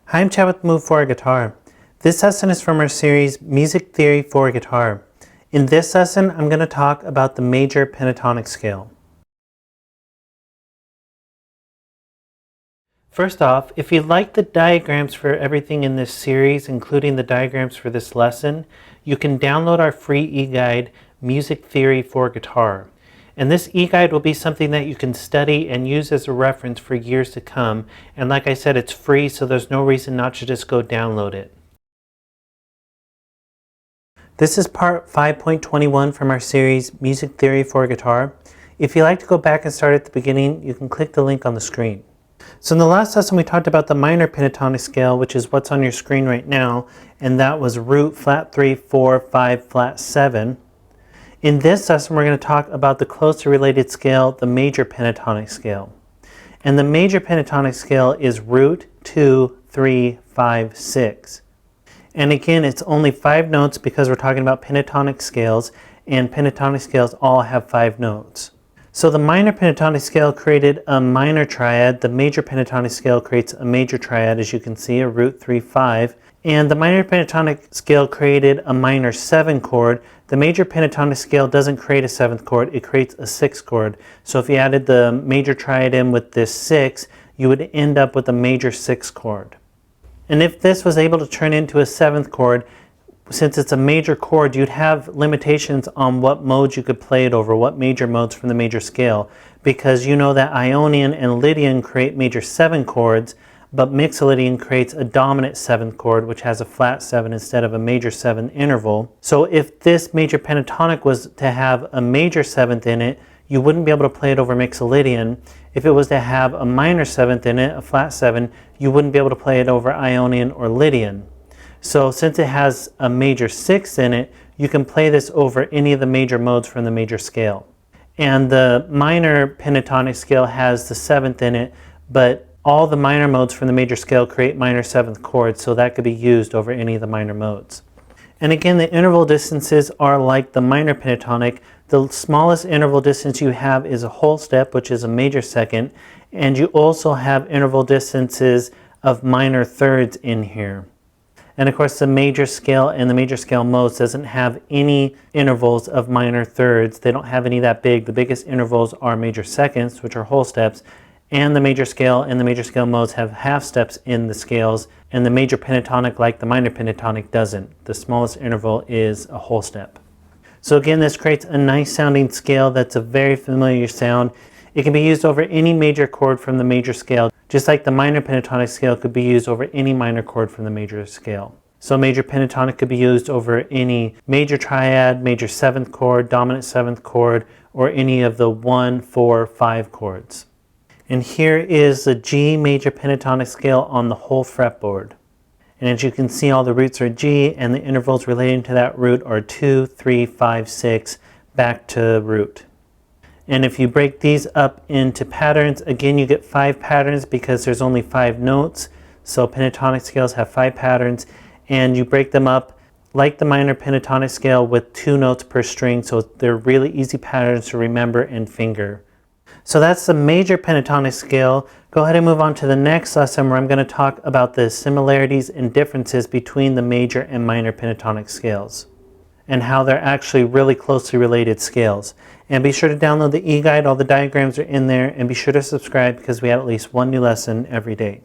Hi, I'm Chad with Move for Guitar. This lesson is from our series Music Theory for Guitar. In this lesson, I'm going to talk about the major pentatonic scale. First off, if you'd like the diagrams for everything in this series, including the diagrams for this lesson, you can download our free e-guide, Music Theory for Guitar. And this e-guide will be something that you can study and use as a reference for years to come. And like I said, it's free, so there's no reason not to just go download it. This is part 5.21 from our series, Music Theory for Guitar. If you'd like to go back and start at the beginning, you can click the link on the screen. So in the last lesson, we talked about the minor pentatonic scale, which is what's on your screen right now, and that was root, flat 3, 4, 5, flat 7. In this lesson, we're going to talk about the closely related scale, the major pentatonic scale. And the major pentatonic scale is root, 2, 3, 5, 6. And again, it's only 5 notes because we're talking about pentatonic scales, and pentatonic scales all have 5 notes. So the minor pentatonic scale created a minor triad. The major pentatonic scale creates a major triad, as you can see, a root, 3, 5. And the minor pentatonic scale created a minor 7 chord. The major pentatonic scale doesn't create a 7th chord, it creates a 6th chord. So if you added the major triad in with this 6, you would end up with a major 6th chord. And if this was able to turn into a 7th chord, since it's a major chord, you'd have limitations on what modes you could play it over, what major modes from the major scale. Because you know that Ionian and Lydian create major 7 chords, but Mixolydian creates a dominant 7th chord, which has a flat 7 instead of a major 7 interval. So if this major pentatonic was to have a major 7th in it, you wouldn't be able to play it over Mixolydian. If it was to have a minor 7th in it, a flat 7, you wouldn't be able to play it over Ionian or Lydian. So since it has a major 6th in it, you can play this over any of the major modes from the major scale. And the minor pentatonic scale has the 7th in it, but all the minor modes from the major scale create minor 7th chords, so that could be used over any of the minor modes. And again, the interval distances are like the minor pentatonic. The smallest interval distance you have is a whole step, which is a major second, and you also have interval distances of minor thirds in here. And of course, the major scale and the major scale modes doesn't have any intervals of minor thirds. They don't have any that big. The biggest intervals are major seconds, which are whole steps, and the major scale and the major scale modes have half steps in the scales, and the major pentatonic, like the minor pentatonic, doesn't. The smallest interval is a whole step. So again, this creates a nice sounding scale that's a very familiar sound. It can be used over any major chord from the major scale, just like the minor pentatonic scale could be used over any minor chord from the major scale. So major pentatonic could be used over any major triad, major 7th chord, dominant 7th chord, or any of the 1, 4, 5 chords. And here is the G major pentatonic scale on the whole fretboard. And as you can see, all the roots are G, and the intervals relating to that root are 2, 3, 5, 6, back to root. And if you break these up into patterns, again you get 5 patterns because there's only 5 notes. So pentatonic scales have 5 patterns, and you break them up like the minor pentatonic scale with 2 notes per string, so they're really easy patterns to remember and finger. So that's the major pentatonic scale. Go ahead and move on to the next lesson where I'm going to talk about the similarities and differences between the major and minor pentatonic scales and how they're actually really closely related scales. And be sure to download the e-guide. All the diagrams are in there, and be sure to subscribe because we have at least one new lesson every day.